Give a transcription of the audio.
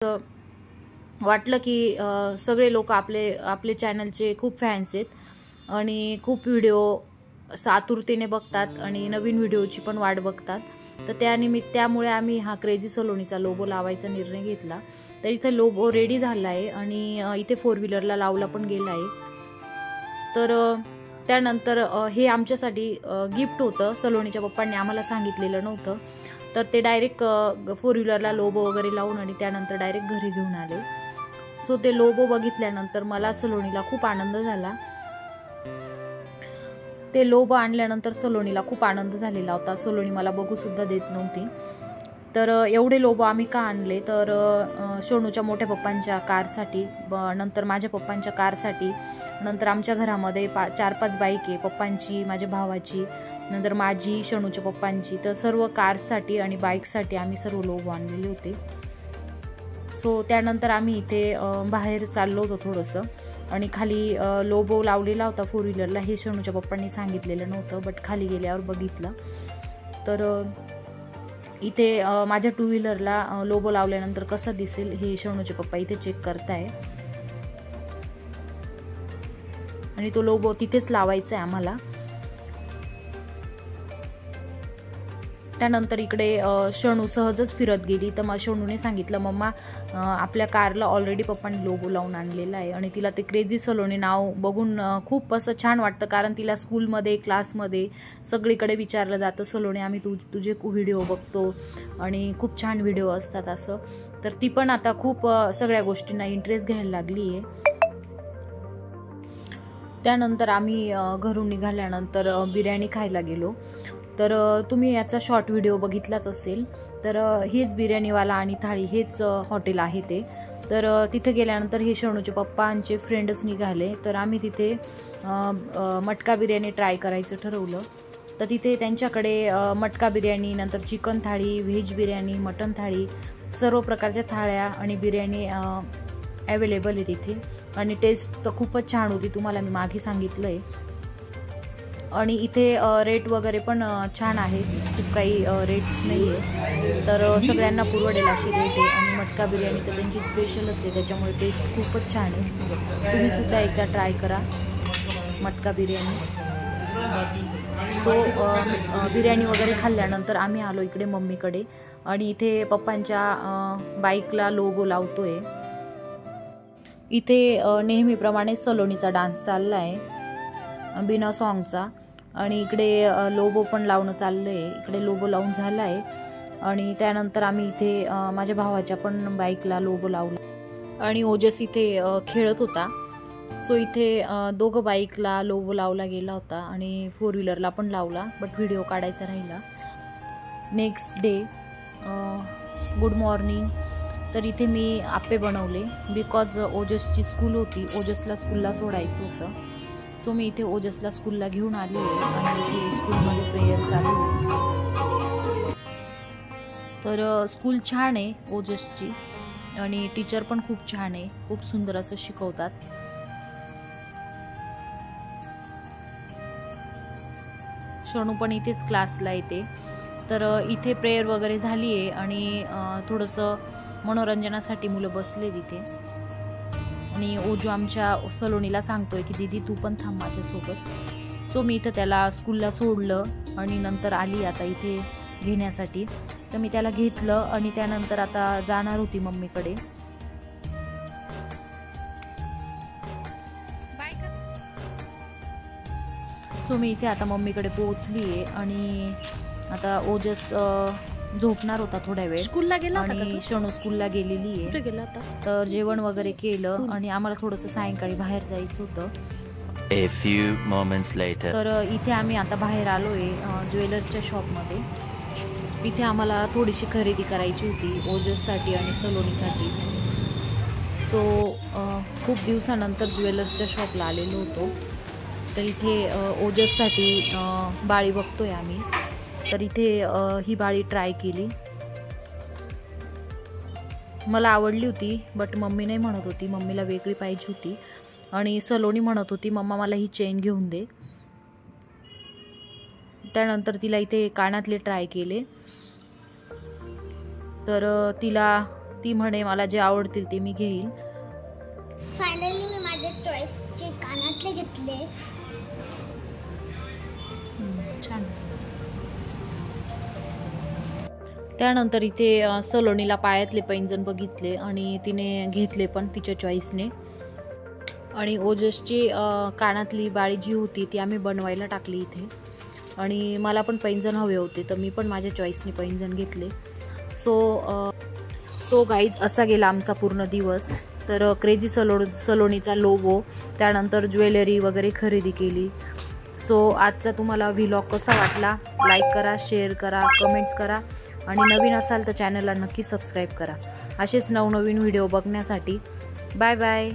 वाटलं की सगळे लोक आपले चॅनलचे खूप फॅन्स आहेत आणि खूप व्हिडिओ आतुरतेने बघतात आणि नवीन व्हिडिओची पण वाट बघतात. तर त्यामुळे आम्ही हा क्रेझी सलोनीचा लोगो लावायचा निर्णय घेतला. तर इथे लोगो रेडी झाला आहे आणि इथे 4 व्हीलरला लावला पण गेला आहे. तर त्यानंतर हे आमच्यासाठी गिफ्ट होतं. सलोनीच्या पप्पांनी आम्हाला सांगितलेलं नव्हतं. तर ते डायरेक्ट 4 व्हीलरला लोगो वगैरे लावून आणि त्यानंतर डायरेक्ट घरी घेऊन आले. सो ते लोगो बघितल्यानंतर मला सलोनीला खूप आनंद झाला. ते लोगो आणल्यानंतर सलोनीला खूप आनंद झालेला होता. सलोनी मला बघू सुद्धा देत नव्हती. तर एवढे लोगो आम्ही का आणले, तर सोनूच्या मोठ्या पप्पांच्या कारसाठी, नंतर माझ्या पप्पांच्या कारसाठी, नंतर आमच्या घरामध्ये 4-5 बाईक आहे, पप्पांची, माझ्या भावाची, नंतर माझी, सोनूच्या पप्पांची. तर सर्व कारसाठी आणि बाईकसाठी आम्ही सर्व लोगो आणलेले होते. सो त्यानंतर आम्ही इथे बाहेर चाललो होतो थोडंसं आणि खाली लोगो लावलेला होता 4 व्हीलरला. हे सोनूच्या पप्पांनी सांगितलेलं नव्हतं, बट खाली गेल्यावर बघितलं. तर इथे माझ्या 2 व्हीलरला लोगो लावल्यानंतर कसं दिसेल हे सोनूचे पप्पा इथे चेक करताय आणि तो लोगो तिथेच लावायचा आहे आम्हाला. त्यानंतर इकडे शणू सहजच फिरत गेली. तर मग शणूने सांगितलं, मम्मा आपल्या कारला ऑलरेडी पप्पांनी लोगो लावून आणलेला आहे. आणि तिला ते क्रेझी सलोनी नाव बघून खूप असं छान वाटतं, कारण तिला स्कूलमध्ये, क्लासमध्ये सगळीकडे विचारलं जातं, सलोनी आम्ही तुझे व्हिडिओ बघतो आणि खूप छान व्हिडिओ असतात असं. तर ती पण आता खूप सगळ्या गोष्टींना इंटरेस्ट घ्यायला लागली आहे. त्यानंतर आम्ही घरून निघाल्यानंतर बिर्याणी खायला गेलो. तर तुम्ही याचा शॉर्ट व्हिडिओ बघितलाच असेल. तर हेच बिर्याणीवाला आणि थाळी हेच हॉटेल आहे ते. तर तिथे गेल्यानंतर हे शणूचे पप्पांचे फ्रेंडच निघाले. तर आम्ही तिथे मटका बिर्याणी ट्राय करायचं ठरवलं. तर तिथे त्यांच्याकडे मटका बिर्याणी, नंतर चिकन थाळी, व्हेज बिर्याणी, मटन थाळी, सर्व प्रकारच्या थाळ्या आणि बिर्याणी अवेलेबल आहे तिथे. आणि टेस्ट तर खूपच छान होती, तुम्हाला मी मागे सांगितलं आहे. आणि इथे रेट वगैरे पण छान आहे, खूप काही रेट्स नाही आहे. तर सगळ्यांना पुरवडेल अशी रेट आहे. आणि मटका बिर्याणी तर त्यांची स्पेशलच आहे, त्याच्यामुळे टेस्ट खूपच छान आहे. तुम्ही सुद्धा एकदा ट्राय करा मटका बिर्याणी. सो बिर्याणी वगैरे खाल्ल्यानंतर आम्ही आलो इकडे मम्मीकडे आणि इथे पप्पांच्या बाईकला लोगो लावतोय. इथे नेहमीप्रमाणे सलोनीचा डान्स चालला आहे बिना सॉन्गचा. आणि इकडे लोगो पण लावणं चाललं आहे. इकडे लोगो लावून झाला आहे. आणि त्यानंतर आम्ही इथे माझ्या भावाच्या पण बाईकला लोगो लावला आणि ओजस इथे खेळत होता. सो इथे दोघं बाईकला लोगो लावला गेला होता आणि 4 व्हीलरला पण लावला, बट व्हिडिओ काढायचा राहिला. Next day, good morning. तर इथे मी आप्पे बनवले, बिकॉज ओजसची स्कूल होती, ओजसला स्कूलला सोडायचं होतं. सो मी इथे ओजसला स्कूलला घेऊन आले आणि इथे स्कूलमध्ये प्रेयर चालू आहे. तर स्कूल छान आहे ओजसची आणि टीचर पण खूप छान आहे, खूप सुंदर असं शिकवतात. शणू पण इथेच क्लासला येते. तर इथे प्रेयर वगैरे झाली आहे आणि थोडंसं मनोरंजनासाठी मुलं बसले तिथे. आणि ओजू आमच्या सलोनीला सांगतोय की दीदी तू पण थांब माझ्यासोबत. सो मी इथं त्याला स्कूलला सोडलं आणि नंतर आली आता इथे घेण्यासाठी. तर मी त्याला घेतलं आणि त्यानंतर आता जाणार होती मम्मीकडे. सो मी इथे आता मम्मीकडे पोहोचली आहे आणि आता ओजस झोपणार होता थोड्या वेळ. स्कूलला गेला आणि शणू स्कूलला गेलेली आहे. गेला होता. तर जेवण वगैरे केलं आणि आम्हाला थोडंसं सायंकाळी बाहेर जायचं होतं. A few moments later. तर इथे आम्ही आता बाहेर आलोय ज्वेलर्सच्या शॉपमध्ये. इथे आम्हाला थोडीशी खरेदी करायची होती ओजससाठी आणि सलोनीसाठी. सो खूप दिवसानंतर ज्वेलर्सच्या शॉपला आलेलो होतो. तर इथे ओजससाठी बाळी बघतोय आम्ही. तर इथे ही बाळी ट्राय केली, मला आवडली होती, बट मम्मी नाही म्हणत होती, मम्मीला वेगळी पाहिजे होती. आणि सलोनी म्हणत होती मम्मा मला ही चेन घेऊन दे. त्यानंतर तिला इथे कानातले ट्राय केले. तर तिला ती म्हणे मला जे आवडतील ते मी घेईल. फायनली मी माझ्या चॉईसचे कानातले घेतले. छान. त्यानंतर इथे सलोनीला पायातले पैंजण बघितले आणि तिने घेतले पण तिच्या चॉईसने. आणि ओजसची कानातली बाळी जी होती ती आम्ही बनवायला टाकली इथे. आणि मला पण पैंजण हवे होते तर मी पण माझ्या चॉईसने पैंजण घेतले. सो गाईज असा गेला आमचा पूर्ण दिवस. तर क्रेझी सलोनीचा लोगो, त्यानंतर ज्वेलरी वगैरे खरेदी केली. सो आजचा तुम्हाला व्लॉग कसा वाटला लाईक करा, शेअर करा, कमेंट्स करा आणि नवीन असाल तर चॅनलला नक्की सबस्क्राईब करा असेच नवनवीन व्हिडिओ बघण्यासाठी. Bye bye.